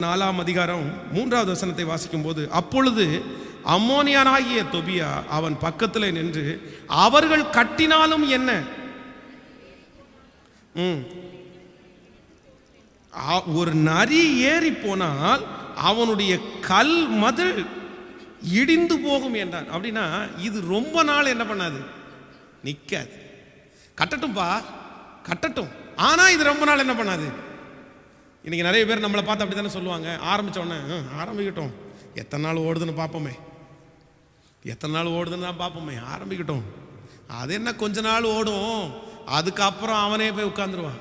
4ஆம் அதிகாரம் 3வது வசனத்தை வாசிக்கும் போது, அப்பொழுது அம்மோனியனாகிய தொபியா அவன் பக்கத்தில் நின்று, அவர்கள் கட்டினாலும் என்ன, ஒரு நரி ஏறி போனால் அவனுடைய கல் மதில் இடிந்து போகும் என்றான். அப்படின்னா இது ரொம்ப நாள் என்ன பண்ணாது, நிக்காது. கட்டட்டும்பா, கட்டட்டும், ஆனா இது ரொம்ப நாள் என்ன பண்ணாது. இன்னைக்கு நிறைய பேர் நம்மளை பார்த்து அப்படி தானே சொல்லுவாங்க. ஆரம்பிச்ச உடனே ஆரம்பிக்கட்டும், எத்தனை நாள் ஓடுதுன்னு பார்ப்போமே, எத்தனை நாள் ஓடுதுன்னு தான் பார்ப்போமே, ஆரம்பிக்கட்டும். அது என்ன கொஞ்ச நாள் ஓடும், அதுக்கப்புறம் அவனே போய் உட்காந்துருவான்.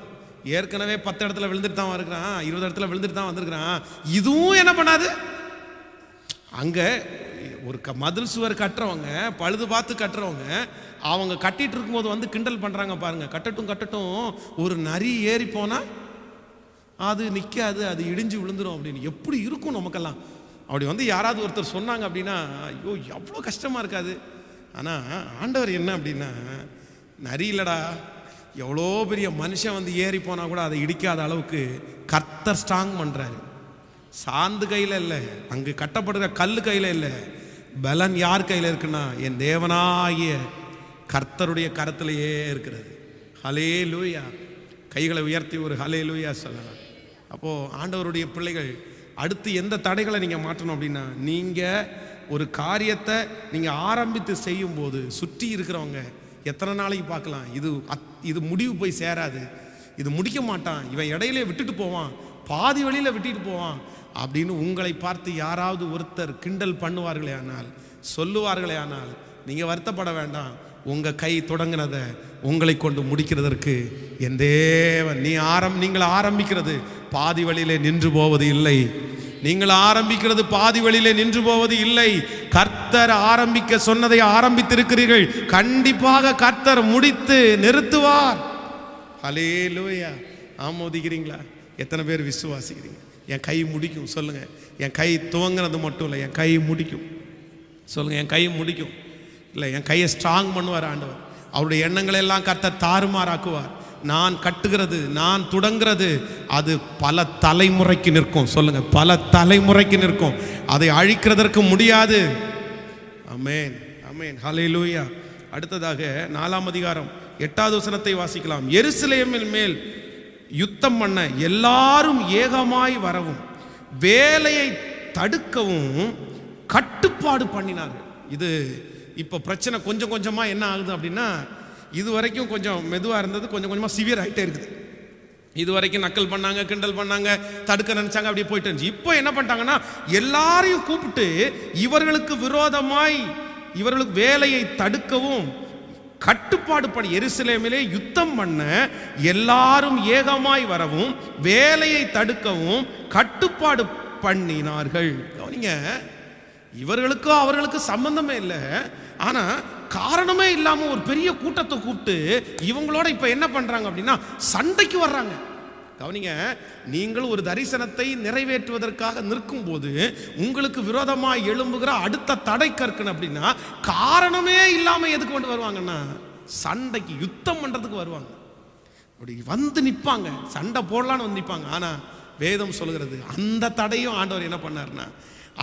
ஏற்கனவே 10 இடத்துல விழுந்துட்டு தான் இருக்கிறான், 20 இடத்துல விழுந்துட்டு தான் வந்திருக்கிறான். இதுவும் என்ன பண்ணாது. அங்க ஒரு மதில் சுவர் கட்டுறவங்க, பழுது பார்த்து கட்டுறவங்க, அவங்க கட்டிட்டு இருக்கும்போது வந்து கிண்டல் பண்றாங்க பாருங்க. கட்டட்டும் கட்டட்டும், ஒரு நரி ஏறி போனா அது நிற்காது, அது இடிஞ்சு விழுந்துடும் அப்படின்னு. எப்படி இருக்கும் நமக்கெல்லாம். அப்படி வந்து யாராவது ஒருத்தர் சொன்னாங்க அப்படின்னா, ஐயோ எவ்வளோ கஷ்டமாக இருக்காது. ஆனால் ஆண்டவர் என்ன அப்படின்னா, நரி இல்லடா, எவ்வளோ பெரிய மனுஷன் வந்து ஏறி போனால் கூட அதை இடிக்காத அளவுக்கு கர்த்தர் ஸ்ட்ராங் பண்ணுறாரு. சாந்து கையில் இல்லை, அங்கு கட்டப்படுகிற கல் கையில் இல்லை, பலன் யார் கையில் இருக்குன்னா என் தேவனாகிய கர்த்தருடைய கரத்திலேயே இருக்கிறது. ஹல்லேலூயா. கைகளை உயர்த்தி ஒரு ஹல்லேலூயா சொல்லலாம். அப்போது ஆண்டவருடைய பிள்ளைகள், அடுத்து எந்த தடைகளை நீங்கள் மாற்றணும் அப்படின்னா, நீங்கள் ஒரு காரியத்தை நீங்கள் ஆரம்பித்து செய்யும்போது சுற்றி இருக்கிறவங்க எத்தனை நாளைக்கு பார்க்கலாம், இது முடிவு போய் சேராது, இது முடிக்க மாட்டான், இவன் இடையிலே விட்டுட்டு போவான், பாதி வழியில் விட்டுட்டு போவான் அப்படின்னு உங்களை பார்த்து யாராவது ஒருத்தர் கிண்டல் பண்ணுவார்களே ஆனால், சொல்லுவார்களே ஆனால், நீங்கள் வருத்தப்பட வேண்டாம். உங்கள் கை தொடங்கினதை உங்களை கொண்டு முடிக்கிறதற்கு என் தேவன். நீங்கள் ஆரம்பிக்கிறது பாதி வழியிலே நின்று போவது இல்லை. நீங்கள் ஆரம்பிக்கிறது பாதி வழியிலே நின்று போவது இல்லை. கர்த்தர் ஆரம்பிக்க சொன்னதை ஆரம்பித்திருக்கிறீர்கள், கண்டிப்பாக கர்த்தர் முடித்து நிறுத்துவார். ஹல்லேலூயா. ஆமோதிக்கிறீங்களா? எத்தனை பேர் விசுவாசிக்கிறீங்க? என் கை முடிக்கும் சொல்லுங்க. என் கை துவங்கினது மட்டும் இல்லை, என் கை முடிக்கும் சொல்லுங்க. என் கை முடிக்கும் இல்லை, என் கையை ஸ்ட்ராங் பண்ணுவார் ஆண்டவர். அவருடைய எண்ணங்களை எல்லாம் கர்த்தர் தாறுமாறாக்குவார். நான் கட்டுகிறது, நான் தொடங்கிறது, அது பல தலைமுறைக்கு நிற்கும் சொல்லுங்க. பல தலைமுறைக்கு நிற்கும், அதை அழிக்கிறதற்கு முடியாது. ஆமென், ஆமென், ஹல்லேலூயா. அடுத்ததாக 4ஆம் அதிகாரம் 8வது வசனத்தை வாசிக்கலாம். எருசலேமின் மேல் யுத்தம் பண்ண எல்லாரும் ஏகமாய் வரவும் வேலையை தடுக்கவும் கட்டுப்பாடு பண்ணினார்கள். இது இப்போ பிரச்சனை கொஞ்சம் கொஞ்சமாக என்ன ஆகுது அப்படின்னா, இது வரைக்கும் கொஞ்சம் மெதுவாக இருந்தது, கொஞ்சம் கொஞ்சமாக சிவியர் ஆகிட்டே இருக்குது. இது வரைக்கும் நக்கல் பண்ணாங்க, கிண்டல் பண்ணாங்க, தடுக்க நினைச்சாங்க, அப்படியே போயிட்டு இருந்துச்சு. இப்போ என்ன பண்ணிட்டாங்கன்னா, எல்லாரையும் கூப்பிட்டு இவர்களுக்கு விரோதமாய் இவர்களுக்கு வேலையை தடுக்கவும் கட்டுப்பாடு பண்ணி, எருசலேமிலே யுத்தம் பண்ண எல்லாரும் ஏகமாய் வரவும் வேலையை தடுக்கவும் கட்டுப்பாடு பண்ணினார்கள். கவனிங்க, இவர்களுக்கோ அவர்களுக்கு சம்பந்தமே இல்லை, ஆனா காரணமே இல்லாம ஒரு பெரிய கூட்டத்தை கூப்பிட்டு இவங்களோட இப்ப என்ன பண்றாங்க அப்படின்னா சண்டைக்கு வர்றாங்க. கவனிங்க, நீங்கள் ஒரு தரிசனத்தை நிறைவேற்றுவதற்காக நிற்கும் போது உங்களுக்கு விரோதமாக எழும்புகிற அடுத்த தடை கற்கணும் அப்படின்னா காரணமே இல்லாம எதுக்கு கொண்டு வருவாங்கன்னா சண்டைக்கு, யுத்தம் பண்றதுக்கு வருவாங்க. அப்படி வந்து நிற்பாங்க, சண்டை போடலான்னு வந்து நிற்பாங்க. ஆனா வேதம் சொல்கிறது அந்த தடையும் ஆண்டவர் என்ன பண்ணாருன்னா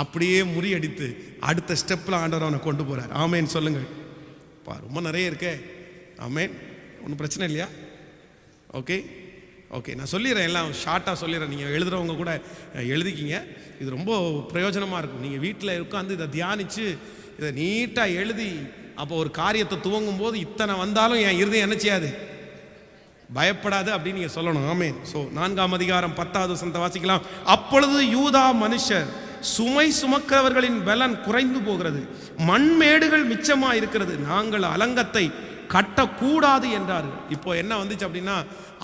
அப்படியே முறியடித்து அடுத்த ஸ்டெப்பில் ஆண்டவர் அவனை கொண்டு போகிறார். ஆமேன் சொல்லுங்கள். ரொம்ப நிறைய இருக்கே. ஆமேன், ஒன்றும் பிரச்சனை இல்லையா? ஓகே ஓகே, நான் சொல்லிடுறேன், எல்லாம் ஷார்ட்டாக சொல்லிடுறேன். நீங்கள் எழுதுகிறவங்க கூட எழுதிக்கிங்க, இது ரொம்ப பிரயோஜனமாக இருக்கும். நீங்கள் வீட்டில் உட்காந்து இதை தியானித்து இதை நீட்டாக எழுதி, அப்போ ஒரு காரியத்தை துவங்கும் போது இத்தனை வந்தாலும் என் இருதயம் என்ன செய்யாது, பயப்படாது அப்படின்னு நீங்கள் சொல்லணும். ஆமேன். ஸோ 4ஆம் அதிகாரம் 10வது வசனத்தை வாசிக்கலாம். அப்பொழுது யூதா மனுஷர், சுமை சுமக்கிறவர்களின் பலன் குறைந்து போகிறது, மண்மேடுகள் மிச்சமா இருக்கிறது, நாங்கள் அலங்கத்தை கட்டக்கூடாது என்றார்கள். இப்போ என்ன வந்துச்சு அப்படின்னா,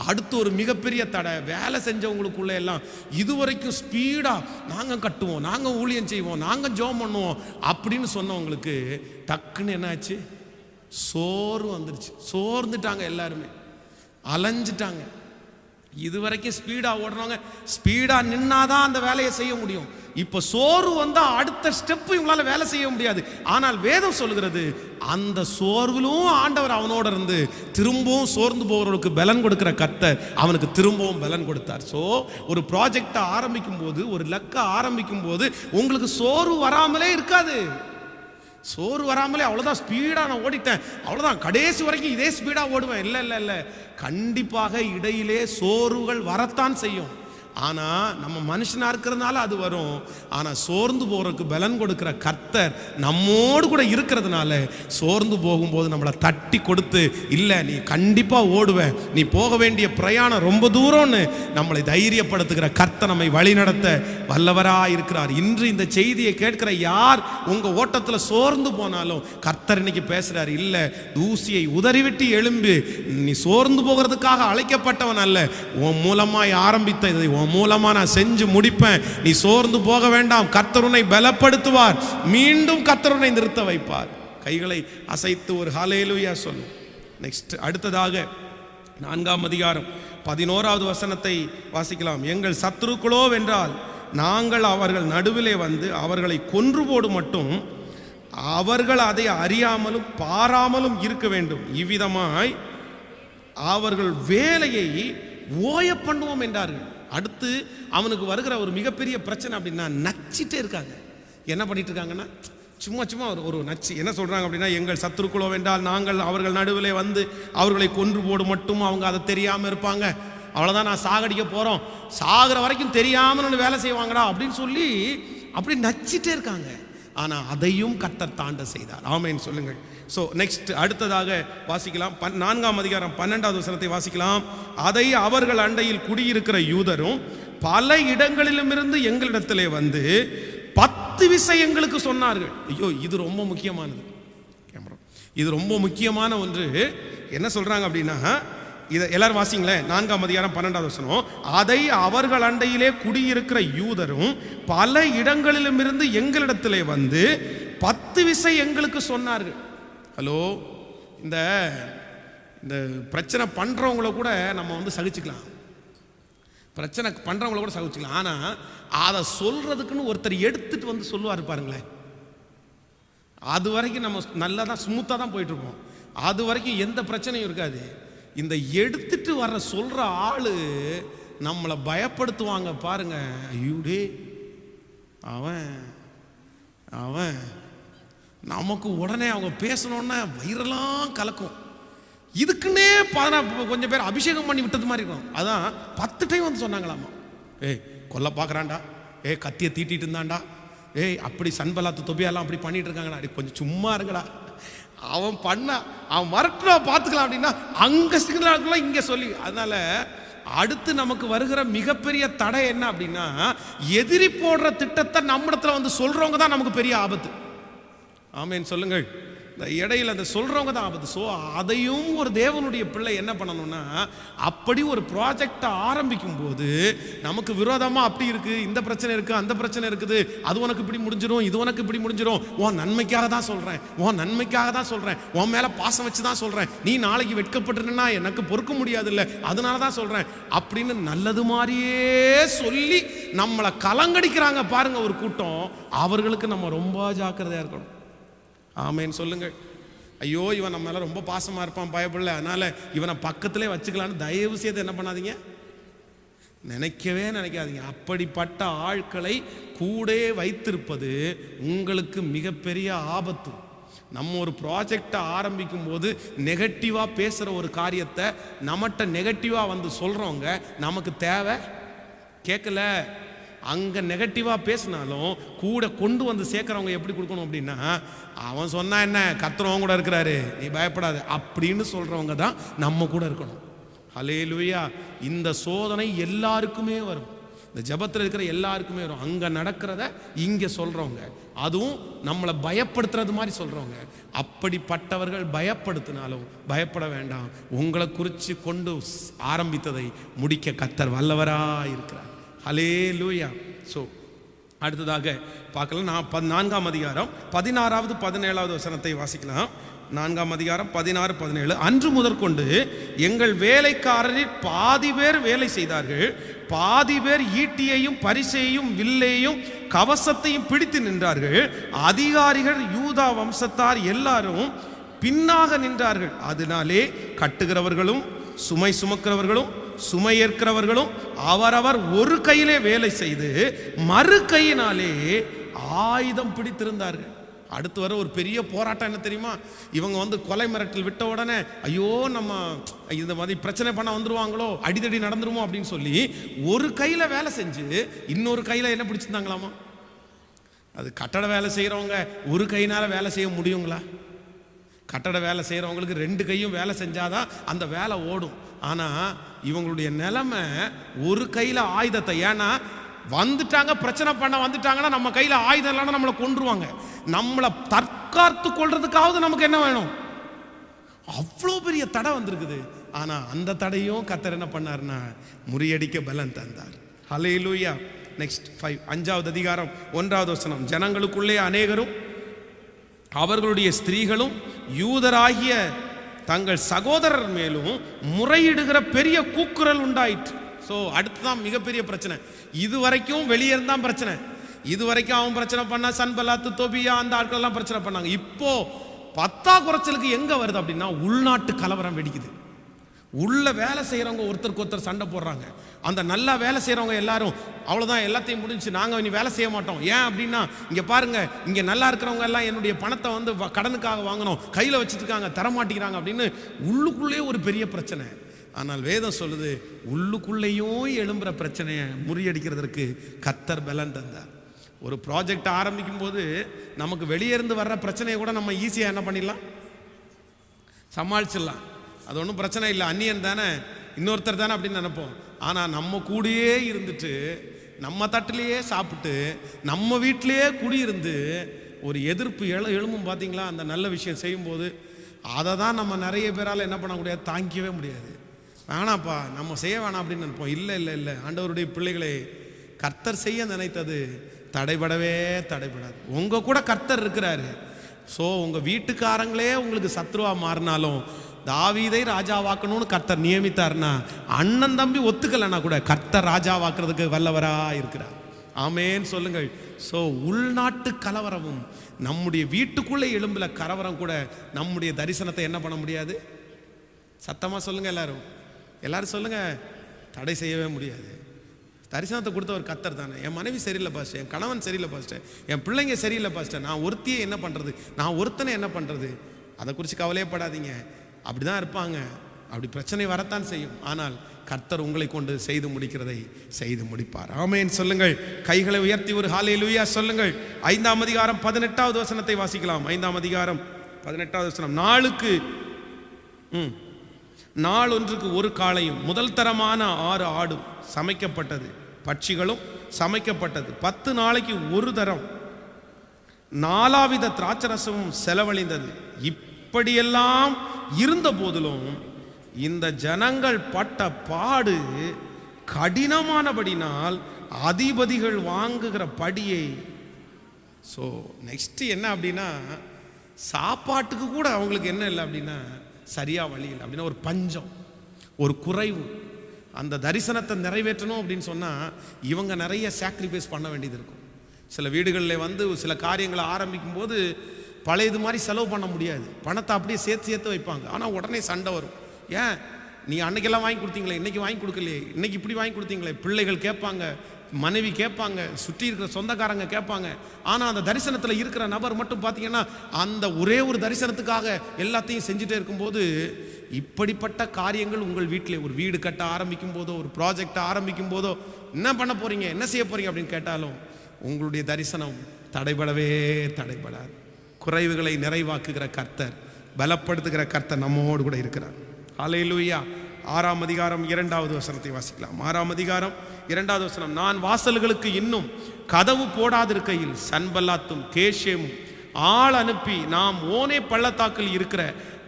அடுத்து ஒரு மிகப்பெரிய தடை. வேலை செஞ்சவங்களுக்குள்ள எல்லாம் இதுவரைக்கும் ஸ்பீடா நாங்க கட்டுவோம், நாங்க ஊழியம் செய்வோம், நாங்க ஜெபம் பண்ணுவோம் அப்படின்னு சொன்னவங்களுக்கு டக்குன்னு என்னாச்சு, சோர்வு வந்துருச்சு. சோர்ந்துட்டாங்க, எல்லாருமே அலைஞ்சிட்டாங்க. இதுவரைக்கும் ஸ்பீடா ஓடுறவங்க ஸ்பீடா நின்னாதான் அந்த வேலையை செய்ய முடியும். இப்ப சோறு வந்தா அடுத்த ஸ்டெப் இவங்களால வேலை செய்ய முடியாது. ஆனால் வேதம் சொல்லுகிறது, அந்த சோர்விலும் ஆண்டவர் அவனோட இருந்து திரும்பவும் சோர்ந்து போகிறவர்களுக்கு பலன் கொடுக்கிற கர்த்தர் அவனுக்கு திரும்பவும் பலன் கொடுத்தார். ஸோ ஒரு ப்ராஜெக்டை ஆரம்பிக்கும் போது, ஒரு லக்கை ஆரம்பிக்கும் போது உங்களுக்கு சோர்வு வராமலே இருக்காது. சோறு வராமலே அவ்வளோதான் ஸ்பீடாக நான் ஓடிட்டேன், அவ்வளோதான் கடைசி வரைக்கும் இதே ஸ்பீடாக ஓடுவேன். இல்லை இல்லை இல்லை, கண்டிப்பாக இடையிலே சோர்வுகள் வரத்தான் செய்யும். ஆனால் நம்ம மனுஷனாக இருக்கிறதுனால அது வரும். ஆனால் சோர்ந்து போகிறதுக்கு பலன் கொடுக்குற கர்த்தர் நம்மோடு கூட இருக்கிறதுனால சோர்ந்து போகும்போது நம்மளை தட்டி கொடுத்து, இல்லை நீ கண்டிப்பாக ஓடுவேன், நீ போக வேண்டிய பிரயாணம் ரொம்ப தூரம்னு நம்மளை தைரியப்படுத்துகிற கர்த்தர் நம்மை வழி நடத்த வல்லவராக இருக்கிறார். இன்று இந்த செய்தியை கேட்கிற யார் உங்கள் ஓட்டத்தில் சோர்ந்து போனாலும் கர்த்தர் இன்னைக்கு பேசுகிறார், இல்லை தூசியை உதறிவிட்டு எழும்பி, நீ சோர்ந்து போகிறதுக்காக அழைக்கப்பட்டவன் அல்ல, உன் மூலமாய் ஆரம்பித்த இதை மூலமா நான் செஞ்சு முடிப்பேன், நீ சோர்ந்து போக வேண்டாம், கர்த்தர் உன்னை பலப்படுத்துவார், மீண்டும் கர்த்தர் உன்னை நிறுத்த வைப்பார். கைகளை அசைத்து ஒரு ஹல்லேலூயா சொல்லு. நெக்ஸ்ட் அடுத்ததாக 4ஆம் அதிகாரம் 11வது வசனத்தை வாசிக்கலாம். எங்கள் சத்துருக்களோ வென்றால் நாங்கள் அவர்கள் நடுவிலே வந்து அவர்களை கொன்று போடு மட்டும் அவர்கள் அதை அறியாமலும் பாராமலும் இருக்க வேண்டும், இவ்விதமாய் அவர்கள் வேலையை ஓய பண்ணுவோம் என்றார்கள். அடுத்து அவனுக்கு வருகிற ஒரு மிகப்பெரிய பிரச்சனை அப்படின்னா, நச்சிட்டே இருக்காங்க. என்ன பண்ணிட்டு இருக்காங்கன்னா, சும்மா சும்மா ஒரு நச்சு. என்ன சொல்றாங்க அப்படின்னா, எங்கள் சத்துருக்களோ வென்றால் நாங்கள் அவர்கள் நடுவிலே வந்து அவர்களை கொன்று போடு மட்டும் அவங்க அதை தெரியாமல் இருப்பாங்க, அவ்வளோதான் நான் சாகடிக்க போகிறோம், சாகிற வரைக்கும் தெரியாமல் வேலை செய்வாங்கடா அப்படின்னு சொல்லி அப்படி நச்சிட்டே இருக்காங்க. ஆனால் அதையும் கர்த்தர் தாண்ட செய்தார். ஆமென் சொல்லுங்கள். ஸோ நெக்ஸ்ட் அடுத்ததாக வாசிக்கலாம். 4ஆம் அதிகாரம் 12வது வசனத்தை வாசிக்கலாம். அதை அவர்கள் அண்டையில் குடியிருக்கிற யூதரும் பல இடங்களிலுமிருந்து எங்களிடத்திலே வந்து 10 விஷயங்களுக்கு சொன்னார்கள். ஐயோ, இது ரொம்ப முக்கியமானது, இது ரொம்ப முக்கியமான ஒன்று. என்ன சொல்றாங்க அப்படின்னா, இதை எல்லாரும் வாசிங்களேன். 4ஆம் அதிகாரம் 12வது வசனம். அதை அவர்கள் அண்டையிலே குடியிருக்கிற யூதரும் பல இடங்களிலும் இருந்து எங்களிடத்திலே வந்து 10 விஷயங்களுக்கு சொன்னார்கள். ஹலோ, இந்த பிரச்சனை பண்றவங்கள கூட நம்ம வந்து சகிச்சுக்கலாம், பிரச்சனை பண்றவங்கள கூட சகிச்சுக்கலாம். ஆனா அதை சொல்றதுக்குன்னு ஒருத்தர் எடுத்துட்டு வந்து சொல்லுவார் பாருங்களேன், அது வரைக்கும் நம்ம நல்லா தான் ஸ்மூத்தாக தான் போயிட்டு இருப்போம், அது வரைக்கும் எந்த பிரச்சனையும் இருக்காது. இந்த எடுத்துட்டு வர்ற சொல்ற ஆளு நம்மளை பயப்படுத்துவாங்க பாருங்க. ஐயோடே, அவன் அவன் நமக்கு உடனே அவங்க பேசணுன்னா வயிறெல்லாம் கலக்கும். இதுக்குன்னே கொஞ்சம் பேர் அபிஷேகம் பண்ணி விட்டது மாதிரி இருக்கும். அதான் 10 டைம் வந்து சொன்னாங்களாமா, ஏய் கொல்ல பார்க்குறான்டா, ஏய் கத்தியை தீட்டிட்டு இருந்தான்டா, ஏய் அப்படி சன்பலாத்து தொபியாலாம் அப்படி பண்ணிட்டு இருக்காங்கடா, கொஞ்சம் சும்மா இருங்கடா, அவன் மறட்டுறா பார்த்துக்கலாம் அப்படின்னா அங்கே சிங்களாக்கலாம் இங்கே சொல்லி. அதனால அடுத்து நமக்கு வருகிற மிகப்பெரிய தடை என்ன அப்படின்னா, எதிரி போடுற திட்டத்தை நம்மிடத்துல வந்து சொல்றவங்க தான் நமக்கு பெரிய ஆபத்து. ஆமென் சொல்லுங்கள். இந்த இடையில அந்த சொல்றவங்க தான் ஆபத்து. ஸோ அதையும் ஒரு தேவனுடைய பிள்ளை என்ன பண்ணணும்னா, அப்படி ஒரு ப்ராஜெக்டை ஆரம்பிக்கும் போது நமக்கு விரோதமாக அப்படி இருக்கு, இந்த பிரச்சனை இருக்கு, அந்த பிரச்சனை இருக்குது, அது உனக்கு இப்படி முடிஞ்சிடும், இது உனக்கு இப்படி முடிஞ்சிடும், உன் நன்மைக்காக தான் சொல்றேன், உன் நன்மைக்காக தான் சொல்றேன், உன் மேல பாசம் வச்சு தான் சொல்றேன், நீ நாளைக்கு வெட்கப்பட்டுனா எனக்கு பொறுக்க முடியாது இல்லை, அதனால தான் சொல்றேன் அப்படின்னு நல்லது மாதிரியே சொல்லி நம்மளை கலங்கடிக்கிறாங்க பாருங்க ஒரு கூட்டம். அவர்களுக்கு நம்ம ரொம்ப ஜாக்கிரதையா இருக்கணும். ஆமென் சொல்லுங்கள். ஐயோ, இவன் நம்ம மேல ரொம்ப பாசமா இருப்பான், பயப்படல, அதனால இவனை பக்கத்திலே வச்சுக்கலான்னு தயவு செய்து என்ன பண்ணாதீங்க, நினைக்கவே நினைக்காதீங்க. அப்படிப்பட்ட ஆட்களை கூட வைத்திருப்பது உங்களுக்கு மிகப்பெரிய ஆபத்து. நம்ம ஒரு ப்ராஜெக்டை ஆரம்பிக்கும் போது நெகட்டிவாக பேசுகிற ஒரு காரியத்தை நம்மகிட்ட நெகட்டிவாக வந்து சொல்கிறவங்க நமக்கு தேவை கேட்கல. அங்கே நெகட்டிவாக பேசினாலும் கூட கொண்டு வந்து சேர்க்குறவங்க எப்படி கொடுக்கணும் அப்படின்னா, அவன் சொன்னா என்ன, கர்த்தர் கூட இருக்கிறாரு, நீ பயப்படாது அப்படின்னு சொல்கிறவங்க தான் நம்ம கூட இருக்கணும். ஹல்லேலூயா. இந்த சோதனை எல்லாருக்குமே வரும், இந்த ஜபத்தில் இருக்கிற எல்லாருக்குமே வரும். அங்கே நடக்கிறத இங்கே சொல்கிறவங்க, அதுவும் நம்மளை பயப்படுத்துறது மாதிரி சொல்கிறவங்க, அப்படிப்பட்டவர்கள் பயப்படுத்தினாலும் பயப்பட வேண்டாம். உங்களை குறித்து கொண்டு ஆரம்பித்ததை முடிக்க கர்த்தர் வல்லவராக இருக்கிறார். ஹல்லேலூயா. ஸோ அடுத்ததாக பார்க்கலாம். 4ஆம் அதிகாரம் 16வது 17வது வசனத்தை வாசிக்கலாம். 4ஆம் அதிகாரம் 16, 17. அன்று முதற்கொண்டு எங்கள் வேலைக்காரரில் பாதி பேர் வேலை செய்தார்கள், பாதி பேர் ஈட்டியையும் பரிசையும் வில்லையும் கவசத்தையும் பிடித்து நின்றார்கள். அதிகாரிகள் யூதா வம்சத்தார் எல்லாரும் பின்னாக நின்றார்கள். அதனாலே கட்டுகிறவர்களும் சுமை சுமக்கிறவர்களும் சுமை ஏற்கிறவர்களும் அவரவர் ஒரு கையிலே வேலை செய்து மறு கையினாலே ஆயுதம் பிடித்திருந்தார்கள். அடுத்து வர ஒரு பெரிய போராட்டம் என்ன தெரியுமா? இவங்க கொலை மிரட்டல் விட்ட உடனே ஐயோ நம்ம இந்த மாதிரி பிரச்சனை பண்ண வந்துருவாங்களோ, அடிதடி நடந்துருமோ அப்படின்னு சொல்லி ஒரு கையில வேலை செஞ்சு இன்னொரு கையில என்ன பிடிச்சிருந்தாங்களாமா? அது கட்டட வேலை செய்யறவங்க ஒரு கையினால வேலை செய்ய முடியுங்களா? கட்டட வேலை செய்யறவங்களுக்கு ரெண்டு கையும் வேலை செஞ்சாதான் அந்த வேலை ஓடும். ஆனா இவங்களுடைய நிலைமை ஒரு கையில ஆயுதத்தை, ஏன்னா வந்துட்டாங்க பிரச்சனை பண்ண வந்துட்டாங்கன்னா நம்ம கையில ஆயுதம் இல்லைன்னா நம்மளை கொன்றுவாங்க. நம்மளை தற்காத்து கொள்றதுக்காவது நமக்கு என்ன வேணும்? அவ்வளோ பெரிய தடை வந்திருக்குது. ஆனா அந்த தடையும் கர்த்தர் என்ன பண்ணார்னா முறியடிக்க பலன் தந்தார். ஹல்லேலூயா. நெக்ஸ்ட் 5 5வது அதிகாரம் 1வது வசனம். ஜனங்களுக்குள்ளே அநேகரும் அவர்களுடைய ஸ்திரீகளும் யூதராகிய தங்கள் சகோதரர் மேலும் முறையிடுகிற பெரிய கூக்குரல் உண்டாயிற்று. ஸோ அடுத்துதான் மிகப்பெரிய பிரச்சனை. இது வரைக்கும் வெளியே இருந்தான் பிரச்சனை. இது வரைக்கும் அவன் பிரச்சனை பண்ணா, சன்பல்லாத்து தொபியா அந்த ஆட்கள் எல்லாம் பிரச்சனை பண்ணாங்க. இப்போ 10 குறைச்சலுக்கு எங்க வருது அப்படின்னா உள்நாட்டு கலவரம் வெடிக்குது. உள்ள வேலை செய்யறவங்க ஒருத்தருக்கு ஒருத்தர் சண்டை போடுறாங்க. அந்த நல்லா வேலை செய்யறவங்க எல்லாரும் அவ்வளவுதான், எல்லாத்தையும் முடிஞ்சு நாங்க இனி வேலை செய்ய மாட்டோம். ஏன் அப்படின்னா இங்க பாருங்க, இங்க நல்லா இருக்கிறவங்க எல்லாம் என்னுடைய பணத்தை கடனுக்காக வாங்கணும், கையில வச்சுட்டு இருக்காங்க, தரமாட்டேங்கிறாங்க அப்படின்னு உள்ளுக்குள்ளே ஒரு பெரிய பிரச்சனை. ஆனால் வேதம் சொல்லுது உள்ளுக்குள்ளேயும் எழும்புற பிரச்சனையை முறியடிக்கிறதுக்கு கர்த்தர் பலன் தந்தார். ஒரு ப்ராஜெக்ட் ஆரம்பிக்கும் போது நமக்கு வெளியே இருந்து வர்ற பிரச்சனையை கூட நம்ம ஈஸியா என்ன பண்ணிடலாம், சமாளிச்சிடலாம். அது ஒன்றும் பிரச்சனை இல்லை, அந்நியன் தானே, இன்னொருத்தர் தானே அப்படின்னு நினைப்போம். ஆனால் நம்ம கூடயே இருந்துட்டு நம்ம தட்டிலேயே சாப்பிட்டு நம்ம வீட்டிலேயே குடியிருந்து ஒரு எதிர்ப்பு எழும்பும் பார்த்தீங்களா? அந்த நல்ல விஷயம் செய்யும்போது அதை தான் நம்ம நிறைய பேரால் என்ன பண்ண முடியாது, தாங்கிக்கவே முடியாது. வேணாப்பா நம்ம செய்ய வேணாம் அப்படின்னு நினைப்போம். இல்லை இல்லை இல்லை, ஆண்டவருடைய பிள்ளைகளை கர்த்தர் செய்ய நினைத்தது தடைபடவே தடைபடாது. உங்கள் கூட கர்த்தர் இருக்கிறாரு. ஸோ உங்கள் வீட்டுக்காரங்களே உங்களுக்கு சத்ருவா மாறினாலும் தாவீதை ராஜாவாக்கணும்னு கர்த்தர் நியமித்தார்னா, அண்ணன் தம்பி ஒத்துக்கலைன்னா கூட கர்த்தர் ராஜாவாக்குறதுக்கு வல்லவரா இருக்கிறார். ஆமேன்னு சொல்லுங்கள். ஸோ உள்நாட்டு கலவரமும் நம்முடைய வீட்டுக்குள்ளே எழும்புல கலவரம் கூட நம்முடைய தரிசனத்தை என்ன பண்ண முடியாது? சத்தமாக சொல்லுங்க எல்லாரும், எல்லாரும் சொல்லுங்க, தடை செய்யவே முடியாது. தரிசனத்தை கொடுத்த ஒரு கர்த்தர் தானே. என் மனைவி சரியில்லை பாஸ்டர், என் கணவன் சரியில்லை பாஸ்டர், என் பிள்ளைங்க சரியில்லை பாஸ்டர், நான் ஒருத்தியே என்ன பண்ணுறது, நான் ஒருத்தனை என்ன பண்ணுறது, அதை குறித்து கவலையப்படாதீங்க. அப்படி தான் இருப்பாங்க, அப்படி பிரச்சனை வரத்தான் செய்யும். ஆனால் கர்த்தர் உங்களை கொண்டு செய்து முடிக்கிறதை செய்து முடிப்பார். ஆமென் சொல்லுங்கள். கைகளை உயர்த்தி ஒரு ஹல்லேலூயா சொல்லுங்கள். 5ஆம் அதிகாரம் 18வது வசனத்தை வாசிக்கலாம். 5ஆம் அதிகாரம் 18வது வசனம். நாள் ஒன்றுக்கு ஒரு காளையும் முதல் தரமான 6 ஆடும் சமைக்கப்பட்டது, பட்சிகளும் சமைக்கப்பட்டது. 10 நாளைக்கு ஒரு தரம் 4 வித திராட்சரசமும் செலவழிந்தது. இப்படியெல்லாம் இருந்த போதிலும் இந்த ஜனங்கள் பட்ட பாடு கடினமானபடினால் அதிபதிகள் வாங்குகிற படியை. ஸோ நெக்ஸ்ட் என்ன அப்படின்னா, சாப்பாட்டுக்கு கூட அவங்களுக்கு என்ன இல்லை அப்படின்னா சரியா வழி இல்லை அப்படின்னா ஒரு பஞ்சம், ஒரு குறைவு. அந்த தரிசனத்தை நிறைவேற்றணும் அப்படின்னு சொன்னால் இவங்க நிறைய சாக்ரிஃபைஸ் பண்ண வேண்டியது இருக்கும். சில வீடுகளில் சில காரியங்களை ஆரம்பிக்கும் போது பழையது மாதிரி செலவு பண்ண முடியாது, பணத்தை அப்படியே சேர்த்து வைப்பாங்க. ஆனால் உடனே சண்டை வரும். ஏன் நீ அன்னைக்கெல்லாம் வாங்கி கொடுத்தீங்களே, இன்னைக்கு வாங்கி கொடுக்கலையே, இன்னைக்கு இப்படி வாங்கி கொடுத்தீங்களே. பிள்ளைகள் கேட்பாங்க, மனைவி கேட்பாங்க, சுற்றி இருக்கிற சொந்தக்காரங்க கேட்பாங்க. ஆனால் அந்த தரிசனத்தில் இருக்கிற நபர் மட்டும் பார்த்தீங்கன்னா அந்த ஒரே ஒரு தரிசனத்துக்காக எல்லாத்தையும் செஞ்சுட்டே இருக்கும்போது இப்படிப்பட்ட காரியங்கள் உங்கள் வீட்டில் ஒரு வீடு கட்ட ஆரம்பிக்கும் போதோ, ஒரு ப்ராஜெக்ட் ஆரம்பிக்கும் போதோ, என்ன பண்ண போறீங்க, என்ன செய்ய போறீங்க அப்படின்னு கேட்டாலும் உங்களுடைய தரிசனம் தடைபடவே தடைபடாது. குறைவுகளை நிறைவாக்குகிற கர்த்தர், பலப்படுத்துகிற கர்த்தர் நம்மோடு கூட இருக்கிறார். ஹல்லேலூயா. 6ஆம் அதிகாரம் 2வது வசனத்தை வாசிக்கலாம். 6ஆம் அதிகாரம் 2வது வசனம். நான் வாசல்களுக்கு இன்னும் கதவு போடாதிருக்கையில் சன்பல்லாத்தும் கேஷேமும் ஆள் அனுப்பி நாம் ஓனே பள்ளத்தாக்கில் இருக்கிற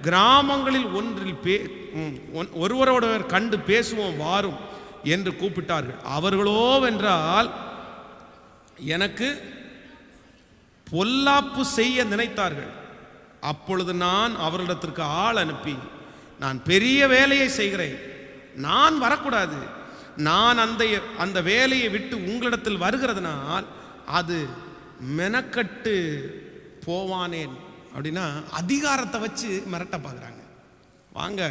கிராமங்களில் ஒருவரோடவர் கண்டு பேசுவோம் வாரும் என்று கூப்பிட்டார்கள். அவர்களோ வென்றால் எனக்கு பொல்லாப்பு செய்ய நினைத்தார்கள். அப்பொழுது நான் அவர்களிடத்திற்கு ஆள் அனுப்பி, நான் பெரிய வேலையை செய்கிறேன், நான் வரக்கூடாது, நான் அந்த வேலையை விட்டு உங்களிடத்தில் வருகிறதுனால் அது மெனக்கட்டு போவானேன் அப்படின்னா அதிகாரத்தை வச்சு மிரட்ட பார்க்குறாங்க. வாங்க,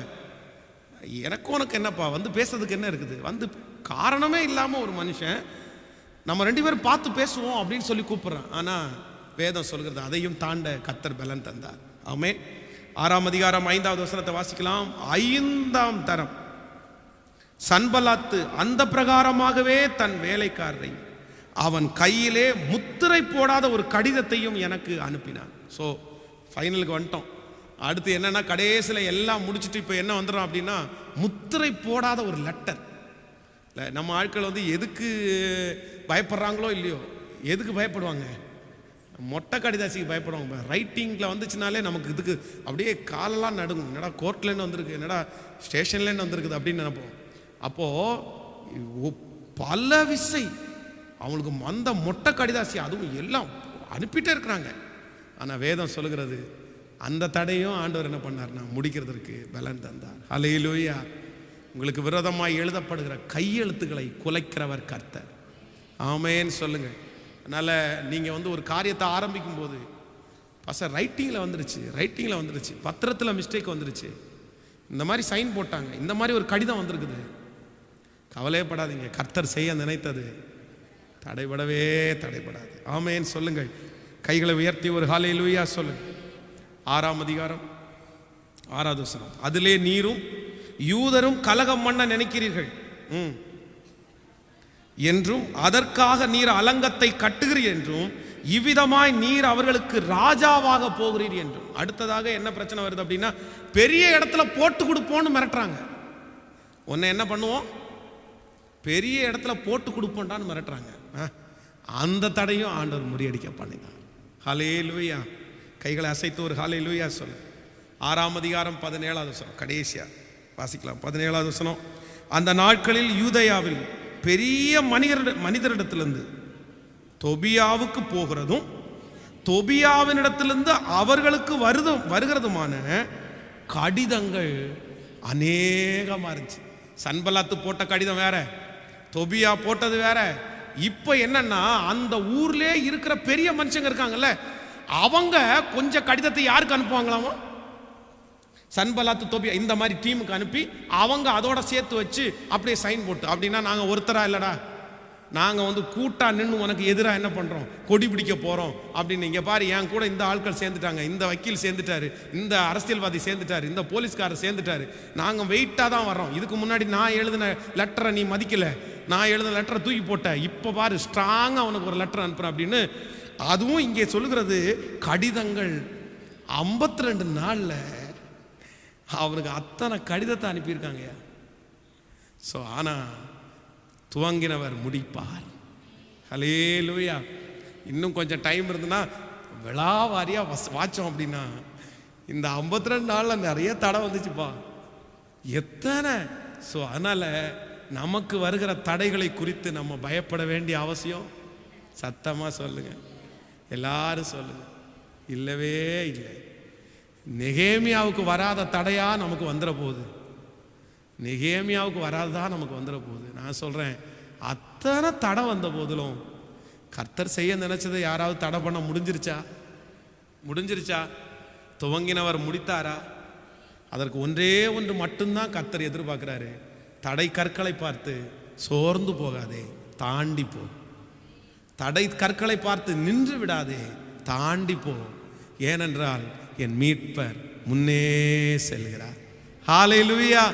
எனக்கும் உனக்கு என்னப்பா, வந்து பேசுறதுக்கு என்ன இருக்குது, வந்து காரணமே இல்லாமல் ஒரு மனுஷன் நம்ம 2 பேரும் பார்த்து பேசுவோம் அப்படின்னு சொல்லி கூப்பிடுறான். ஆனால் வேதம் சொல்கிறது அதையும் தாண்ட கர்த்தர் பலன் தந்தார். ஆமென். 6ஆம் அதிகாரம் 5வது வசனத்தை வாசிக்கலாம். 5ஆம் தரம் சன்பலாத்து அந்த பிரகாரமாகவே தன் வேலைக்காரரை அவன் கையிலே முத்திரை போடாத ஒரு கடிதத்தையும் எனக்கு அனுப்பினான். ஸோ ஃபைனலுக்கு வந்துட்டோம். அடுத்து என்னன்னா, கடைசியில் எல்லாம் முடிச்சுட்டு இப்போ என்ன வந்துடும் அப்படின்னா, முத்திரை போடாத ஒரு லெட்டர். இல்லை, நம்ம ஆட்கள் வந்து எதுக்கு பயப்படுறாங்களோ இல்லையோ, எதுக்கு பயப்படுவாங்க, மொட்டை கடிதாசிக்கு பயப்படுவாங்க. ரைட்டிங்கில் வந்துச்சுனாலே நமக்கு இதுக்கு அப்படியே காலெல்லாம் நடுங்கும். என்னடா கோர்ட்லேருந்து வந்திருக்கு, என்னடா ஸ்டேஷன்லேருந்து வந்திருக்குது அப்படின்னு நினைப்போம். அப்போது பல விசை அவங்களுக்கு வந்த மொட்டை கடிதாசி அதுவும் எல்லாம் அனுப்பிட்டே இருக்கிறாங்க. ஆனால் வேதம் சொல்லுகிறது அந்த தடையும் ஆண்டவர் என்ன பண்ணார்னா முடிக்கிறதுக்கு பலன் தந்தார். ஹல்லேலூயா. உங்களுக்கு விரோதமாய் எழுதப்படுகிற கையெழுத்துக்களை குலைக்கிறவர் கர்த்தர். ஆமென் சொல்லுங்கள். அதனால் நீங்கள் வந்து ஒரு காரியத்தை ஆரம்பிக்கும் போது ரைட்டிங்கில் வந்துருச்சு, பத்திரத்தில் மிஸ்டேக் வந்துருச்சு, இந்த மாதிரி சைன் போட்டாங்க, இந்த மாதிரி ஒரு கடிதம் வந்திருக்குது, கவலையப்படாதீங்க. கர்த்தர் செய்ய நினைத்தது தடைபடாது. ஆமென் சொல்லுங்கள். கைகளை உயர்த்தி ஒரு ஹல்லேலூயா சொல்லுங்கள். 6ஆம் அதிகாரம் 6வது வசனம். அதிலே நீரும் யூதரும் கலகம் பண்ண நினைக்கிறீர்கள் என்றும் அதற்காக நீர் அலங்கத்தை கட்டுகிறீர் என்றும் இவ்விதமாய் நீர் அவர்களுக்கு ராஜாவாக போகிறீர் என்றும். அடுத்ததாக என்ன பிரச்சனை வருது அப்படின்னா, பெரிய இடத்துல போட்டு கொடுப்போம்னு மிரட்டுறாங்க. உன்னை என்ன பண்ணுவோம், பெரிய இடத்துல போட்டு கொடுப்போம்டான்னு மிரட்டுறாங்க. அந்த தடையும் ஆண்டவர் முறியடிக்க பண்ணினார். ஹல்லேலூயா. கைகளை அசைத்து ஒரு ஹல்லேலூயா சொல்லு. 6ஆம் அதிகாரம் 17வது வசனம் கடைசியா வாசிக்கலாம். 17வது வசனம். அந்த நாட்களில் யூதேயாவில் பெரிய மனிதரிடத்திலிருந்து தொபியாவுக்கு போகிறதும் தொபியாவினிடத்திலிருந்து அவர்களுக்கு வருகிறதுமான கடிதங்கள் அநேகமாக இருந்துச்சு. சன்பலாத்து போட்ட கடிதம் வேற, தொபியா போட்டது வேற. இப்போ என்னன்னா, அந்த ஊர்லே இருக்கிற பெரிய மனுஷங்க இருக்காங்கல்ல, அவங்க கொஞ்சம் கடிதத்தை யாருக்கு அனுப்புவாங்களாமா, சன்பலாத்து தொபியா இந்த மாதிரி டீமுக்கு அனுப்பி அவங்க அதோட சேர்த்து வச்சு அப்படியே சைன் போட்டு, அப்படின்னா நாங்கள் ஒருத்தரா இல்லடா, நாங்கள் வந்து கூட்டா நின்று உனக்கு எதிராக என்ன பண்ணுறோம், கொடி பிடிக்க போகிறோம் அப்படின்னு. இங்கே பாரு, என் கூட இந்த ஆட்கள் சேர்ந்துட்டாங்க, இந்த வக்கீல் சேர்ந்துட்டாரு, இந்த அரசியல்வாதி சேர்ந்துட்டாரு, இந்த போலீஸ்காரர் சேர்ந்துட்டாரு, நாங்கள் வெயிட்டாக தான் வர்றோம். இதுக்கு முன்னாடி நான் எழுதின லெட்டரை நீ மதிக்கலை, நான் எழுதின லெட்டரை தூக்கி போட்ட, இப்போ பாரு ஸ்ட்ராங்காக அவனுக்கு ஒரு லெட்டர் அனுப்புகிறேன் அப்படின்னு. அதுவும் இங்கே சொல்லுகிறது, கடிதங்கள் 52 நாளில் அவனுக்கு அத்தனை கடிதத்தை அனுப்பியிருக்காங்க. ஸோ ஆனால் துவங்கினவர் முடிப்பார். ஹல்லேலூயா. இன்னும் கொஞ்சம் டைம் இருந்துன்னா விழாவாரியாக வாச்சோம் அப்படின்னா, இந்த 52 நாளில் நிறைய தடை வந்துச்சுப்பா, எத்தனை. ஸோ அதனால் நமக்கு வருகிற தடைகளை குறித்து நம்ம பயப்பட வேண்டிய அவசியம், சத்தமாக சொல்லுங்க, எல்லாரும் சொல்லுங்க, இல்லவே இல்லை. நெகேமியாவுக்கு வராத தடையா நமக்கு வந்துட போகுது, நெகேமியாவுக்கு வராததா நமக்கு வந்துட போகுது. நான் சொல்கிறேன், அத்தனை தடை வந்த போதிலும் கர்த்தர் செய்ய நினைச்சதை யாராவது தடை பண்ண முடிஞ்சிருச்சா? துவங்கினவர் முடித்தாரா? அதற்கு ஒன்றே ஒன்று மட்டும்தான் கர்த்தர் எதிர்பார்க்கிறாரு. தடை கற்களை பார்த்து சோர்ந்து போகாதே, தாண்டி போ. தடை கற்களை பார்த்து நின்று விடாதே, தாண்டி போ. ஏனென்றால் என் மீட்பர் முன்னே செல்கிறார். ஹல்லேலூயா.